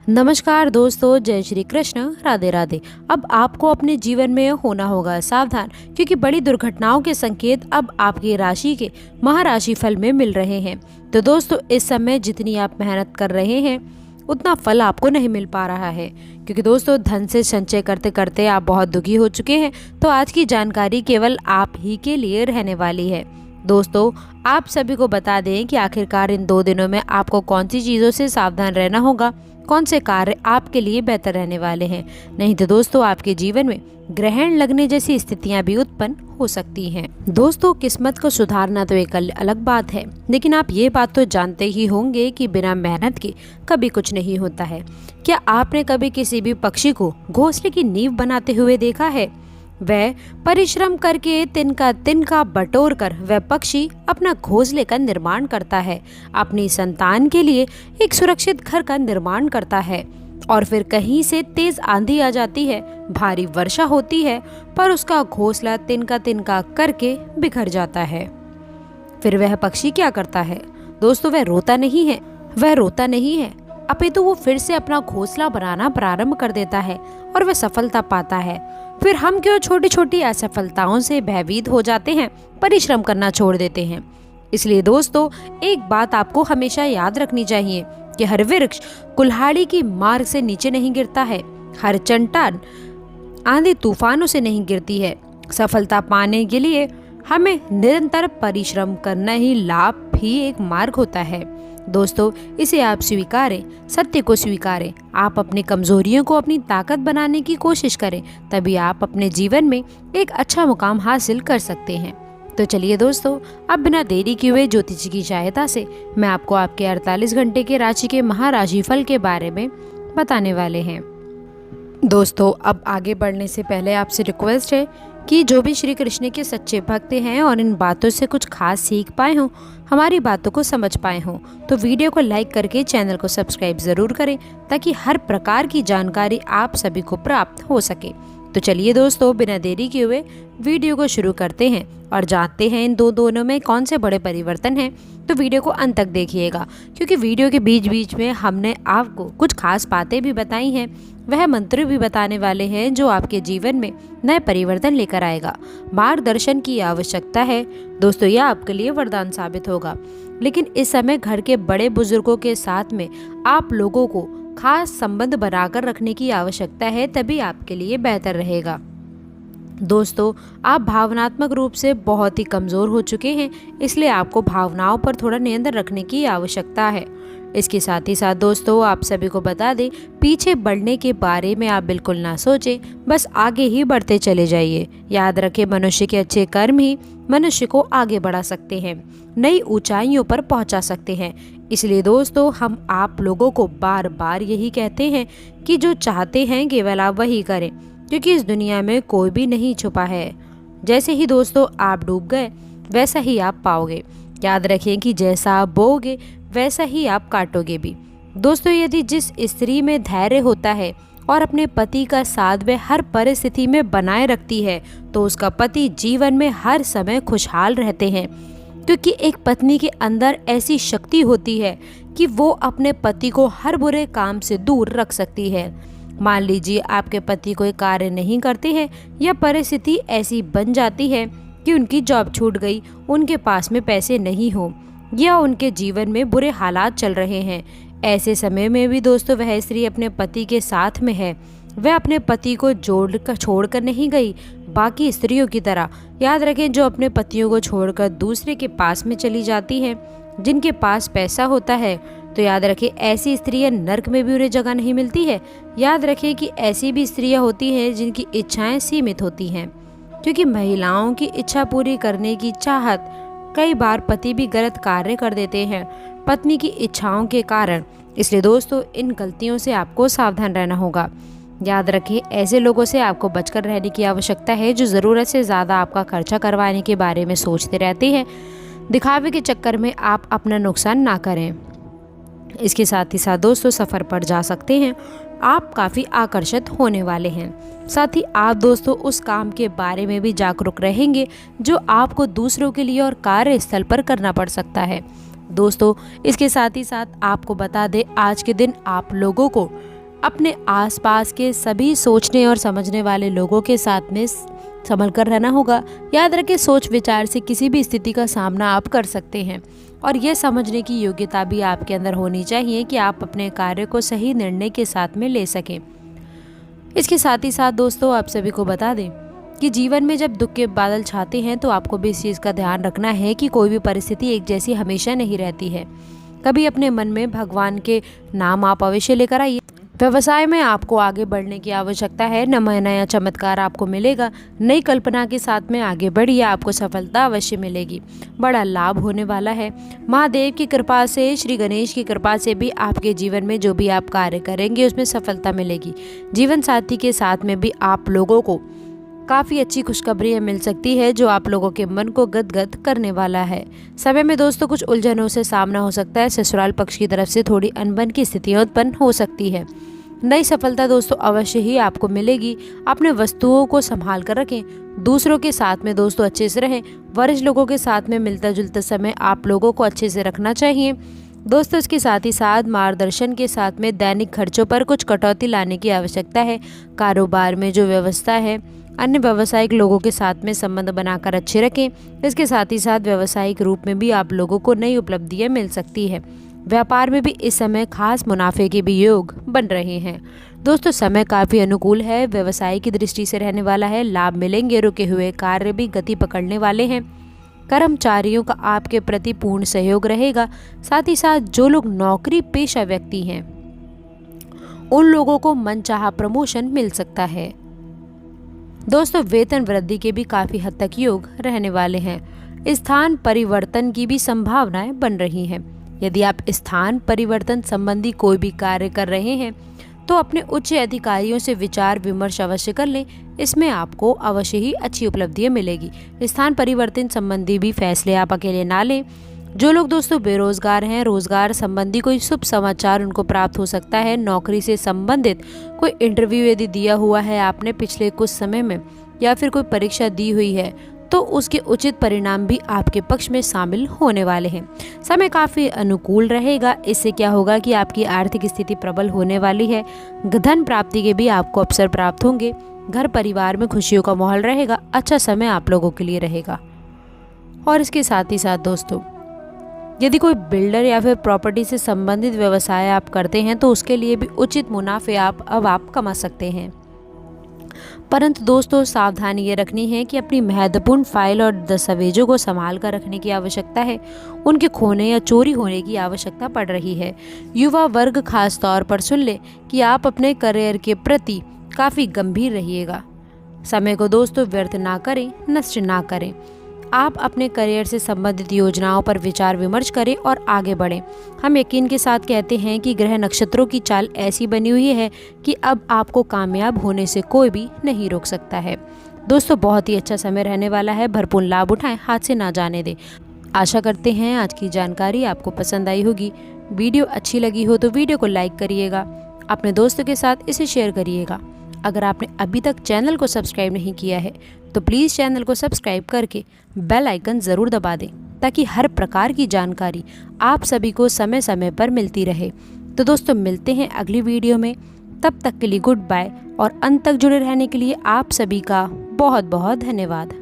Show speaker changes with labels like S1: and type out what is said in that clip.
S1: नमस्कार दोस्तों, जय श्री कृष्ण, राधे राधे। अब आपको अपने जीवन में होना होगा सावधान, क्योंकि बड़ी दुर्घटनाओं के संकेत अब आपकी राशि के महाराशि फल में मिल रहे हैं। तो दोस्तों, इस समय जितनी आप मेहनत कर रहे हैं उतना फल आपको नहीं मिल पा रहा है, क्योंकि दोस्तों धन से संचय करते करते आप बहुत दुखी हो चुके हैं। तो आज की जानकारी केवल आप ही के लिए रहने वाली है। दोस्तों, आप सभी को बता दें कि आखिरकार इन 2 दिनों में आपको कौन सी चीज़ों से सावधान रहना होगा, कौन से कार्य आपके लिए बेहतर रहने वाले हैं। नहीं तो दोस्तों, आपके जीवन में ग्रहण लगने जैसी स्थितियां भी उत्पन्न हो सकती हैं। दोस्तों, किस्मत को सुधारना तो एक अलग बात है, लेकिन आप ये बात तो जानते ही होंगे कि बिना मेहनत के कभी कुछ नहीं होता है। क्या आपने कभी किसी भी पक्षी को घोंसले की नींव बनाते हुए देखा है? वह परिश्रम करके तिनका बटोर कर वह पक्षी अपना घोंसले का निर्माण करता है, अपनी संतान के लिए एक सुरक्षित घर का निर्माण करता है। और फिर कहीं से तेज आंधी आ जाती है, भारी वर्षा होती है, पर उसका घोंसला तिनका करके बिखर जाता है। फिर वह पक्षी क्या करता है? दोस्तों, वह रोता नहीं है, अपितु वो फिर से अपना घोंसला बनाना प्रारंभ कर देता है और वह सफलता पाता है। फिर हम क्यों छोटी छोटी असफलताओं से भयभीत हो जाते हैं, परिश्रम करना छोड़ देते हैं। इसलिए दोस्तों, एक बात आपको हमेशा याद रखनी चाहिए कि हर वृक्ष कुल्हाड़ी की मार से नीचे नहीं गिरता है, हर चट्टान आंधी तूफानों से नहीं गिरती है। सफलता पाने के लिए हमें निरंतर परिश्रम करना ही लाभ ही एक मार्ग होता है। दोस्तों, इसे आप स्वीकारें, सत्य को स्वीकारें। आप अपनी कमजोरियों को अपनी ताकत बनाने की कोशिश करें, तभी आप अपने जीवन में एक अच्छा मुकाम हासिल कर सकते हैं। तो चलिए दोस्तों, अब बिना देरी किए हुए ज्योतिषी की सहायता से मैं आपको आपके 48 घंटे के राशि के महाराशि फल के बारे में बताने वाले हैं। दोस्तों, अब आगे बढ़ने से पहले आपसे रिक्वेस्ट है कि जो भी श्री कृष्ण के सच्चे भक्त हैं और इन बातों से कुछ खास सीख पाए हों, हमारी बातों को समझ पाए हों, तो वीडियो को लाइक करके चैनल को सब्सक्राइब ज़रूर करें, ताकि हर प्रकार की जानकारी आप सभी को प्राप्त हो सके। तो चलिए दोस्तों, बिना देरी किए हुए वीडियो को शुरू करते हैं और जानते हैं इन दोनों में कौन से बड़े परिवर्तन हैं। तो वीडियो को अंत तक देखिएगा, क्योंकि वीडियो के बीच बीच में हमने आपको कुछ खास बातें भी बताई हैं, वह मंत्र भी बताने वाले हैं जो आपके जीवन में नए परिवर्तन लेकर आएगा। मार्गदर्शन की आवश्यकता है दोस्तों, यह आपके लिए वरदान साबित होगा। लेकिन इस समय घर के बड़े बुजुर्गों के साथ में आप लोगों को खास संबंध बनाकर रखने की आवश्यकता है, तभी आपके लिए बेहतर रहेगा। दोस्तों, आप भावनात्मक रूप से बहुत ही कमज़ोर हो चुके हैं, इसलिए आपको भावनाओं पर थोड़ा नियंत्रण रखने की आवश्यकता है। इसके साथ ही साथ दोस्तों, आप सभी को बता दें, पीछे बढ़ने के बारे में आप बिल्कुल ना सोचें, बस आगे ही बढ़ते चले जाइए। याद रखें, मनुष्य के अच्छे कर्म ही मनुष्य को आगे बढ़ा सकते हैं, नई ऊंचाइयों पर पहुंचा सकते हैं। इसलिए दोस्तों, हम आप लोगों को बार बार यही कहते हैं कि जो चाहते हैं केवल आप वही करें, क्योंकि इस दुनिया में कोई भी नहीं छुपा है। जैसे ही दोस्तों आप डूब गए, वैसा ही आप पाओगे। याद रखें कि जैसा आप बोओगे वैसा ही आप काटोगे भी। दोस्तों, यदि जिस स्त्री में धैर्य होता है और अपने पति का साथ वह हर परिस्थिति में बनाए रखती है, तो उसका पति जीवन में हर समय खुशहाल रहते हैं, क्योंकि एक पत्नी के अंदर ऐसी शक्ति होती है कि वो अपने पति को हर बुरे काम से दूर रख सकती है। मान लीजिए आपके पति कोई कार्य नहीं करते हैं, या परिस्थिति ऐसी बन जाती है कि उनकी जॉब छूट गई, उनके पास में पैसे नहीं हो, या उनके जीवन में बुरे हालात चल रहे हैं। ऐसे समय में भी दोस्तों वह स्त्री अपने पति के साथ में है, वह अपने पति को छोड़कर नहीं गई, बाकी स्त्रियों की तरह। याद रखें, जो अपने पतियों को छोड़कर दूसरे के पास में चली जाती हैं, जिनके पास पैसा होता है, तो याद रखें ऐसी स्त्रियां नर्क में भी उन्हें जगह नहीं मिलती है। याद रखें कि ऐसी भी स्त्रियां होती हैं जिनकी इच्छाएं सीमित होती हैं, क्योंकि महिलाओं की इच्छा पूरी करने की चाहत कई बार पति भी गलत कार्य कर देते हैं पत्नी की इच्छाओं के कारण। इसलिए दोस्तों, इन गलतियों से आपको सावधान रहना होगा। याद रखें, ऐसे लोगों से आपको बचकर रहने की आवश्यकता है जो ज़रूरत से ज़्यादा आपका खर्चा करवाने के बारे में सोचते रहते हैं। दिखावे के चक्कर में आप अपना नुकसान ना करें। इसके साथ ही साथ दोस्तों, सफ़र पर जा सकते हैं, आप काफ़ी आकर्षित होने वाले हैं। साथ ही आप दोस्तों उस काम के बारे में भी जागरूक रहेंगे जो आपको दूसरों के लिए और कार्यस्थल पर करना पड़ सकता है। दोस्तों, इसके साथ ही साथ आपको बता दें, आज के दिन आप लोगों को अपने आसपास के सभी सोचने और समझने वाले लोगों के साथ में संभल कर रहना होगा। याद रखें, सोच विचार से किसी भी स्थिति का सामना आप कर सकते हैं और यह समझने की योग्यता भी आपके अंदर होनी चाहिए कि आप अपने कार्य को सही निर्णय के साथ में ले सकें। इसके साथ ही साथ दोस्तों, आप सभी को बता दें कि जीवन में जब दुख के बादल छाते हैं तो आपको भी इस चीज़ का ध्यान रखना है कि कोई भी परिस्थिति एक जैसी हमेशा नहीं रहती है। कभी अपने मन में भगवान के नाम आप अवश्य लेकर आइए। व्यवसाय में आपको आगे बढ़ने की आवश्यकता है। नया चमत्कार आपको मिलेगा। नई कल्पना के साथ में आगे बढ़िए, आपको सफलता अवश्य मिलेगी। बड़ा लाभ होने वाला है। महादेव की कृपा से, श्री गणेश की कृपा से भी आपके जीवन में जो भी आप कार्य करेंगे उसमें सफलता मिलेगी। जीवन साथी के साथ में भी आप लोगों को काफ़ी अच्छी खुशखबरी मिल सकती है जो आप लोगों के मन को गदगद करने वाला है। समय में दोस्तों कुछ उलझनों से सामना हो सकता है। ससुराल पक्ष की तरफ से थोड़ी अनबन की स्थितियां उत्पन्न हो सकती है। नई सफलता दोस्तों अवश्य ही आपको मिलेगी। अपने वस्तुओं को संभाल कर रखें। दूसरों के साथ में दोस्तों अच्छे से रहें। वरिष्ठ लोगों के साथ में मिलता जुलता समय आप लोगों को अच्छे से रखना चाहिए। दोस्तों इसके साथ ही साथ मार्गदर्शन के साथ में दैनिक खर्चों पर कुछ कटौती लाने की आवश्यकता है। कारोबार में जो व्यवस्था है, अन्य व्यावसायिक लोगों के साथ में संबंध बनाकर अच्छे रखें। इसके साथ ही साथ व्यावसायिक रूप में भी आप लोगों को नई उपलब्धियां मिल सकती है। व्यापार में भी इस समय खास मुनाफे के भी योग बन रहे हैं। दोस्तों समय काफ़ी अनुकूल है। व्यवसाय की दृष्टि से रहने वाला है। लाभ मिलेंगे। रुके हुए कार्य भी गति पकड़ने वाले हैं। कर्मचारियों का आपके प्रति पूर्ण सहयोग रहेगा। साथ ही साथ जो लोग नौकरी पेशा व्यक्ति हैं उन लोगों को मनचाहा प्रमोशन मिल सकता है। दोस्तों वेतन वृद्धि के भी काफ़ी हद तक योग रहने वाले हैं। स्थान परिवर्तन की भी संभावनाएं बन रही हैं। यदि आप स्थान परिवर्तन संबंधी कोई भी कार्य कर रहे हैं तो अपने उच्च अधिकारियों से विचार विमर्श अवश्य कर लें। इसमें आपको अवश्य ही अच्छी उपलब्धियां मिलेगी। स्थान परिवर्तन संबंधी भी फैसले आप अकेले ना लें। जो लोग दोस्तों बेरोजगार हैं, रोजगार संबंधी कोई शुभ समाचार उनको प्राप्त हो सकता है। नौकरी से संबंधित कोई इंटरव्यू यदि दिया हुआ है आपने पिछले कुछ समय में या फिर कोई परीक्षा दी हुई है तो उसके उचित परिणाम भी आपके पक्ष में शामिल होने वाले हैं। समय काफ़ी अनुकूल रहेगा। इससे क्या होगा कि आपकी आर्थिक स्थिति प्रबल होने वाली है। धन प्राप्ति के भी आपको अवसर प्राप्त होंगे। घर परिवार में खुशियों का माहौल रहेगा। अच्छा समय आप लोगों के लिए रहेगा। और इसके साथ ही साथ दोस्तों, यदि कोई बिल्डर या फिर प्रॉपर्टी से संबंधित व्यवसाय आप करते हैं तो उसके लिए भी उचित मुनाफे आप कमा सकते हैं। परंतु दोस्तों सावधानी ये रखनी है कि अपनी महत्वपूर्ण फाइल और दस्तावेजों को संभाल कर रखने की आवश्यकता है। उनके खोने या चोरी होने की आवश्यकता पड़ रही है। युवा वर्ग खास तौर पर सुन ले कि आप अपने करियर के प्रति काफ़ी गंभीर रहिएगा। समय को दोस्तों व्यर्थ ना करें, नष्ट ना करें। आप अपने करियर से संबंधित योजनाओं पर विचार विमर्श करें और आगे बढ़ें। हम यकीन के साथ कहते हैं कि ग्रह नक्षत्रों की चाल ऐसी बनी हुई है कि अब आपको कामयाब होने से कोई भी नहीं रोक सकता है। दोस्तों बहुत ही अच्छा समय रहने वाला है। भरपूर लाभ उठाएं, हाथ से ना जाने दें। आशा करते हैं आज की जानकारी आपको पसंद आई होगी। वीडियो अच्छी लगी हो तो वीडियो को लाइक करिएगा, अपने दोस्तों के साथ इसे शेयर करिएगा। अगर आपने अभी तक चैनल को सब्सक्राइब नहीं किया है तो प्लीज़ चैनल को सब्सक्राइब करके बेल आइकन ज़रूर दबा दें ताकि हर प्रकार की जानकारी आप सभी को समय समय पर मिलती रहे। तो दोस्तों मिलते हैं अगली वीडियो में। तब तक के लिए गुड बाय और अंत तक जुड़े रहने के लिए आप सभी का बहुत बहुत धन्यवाद।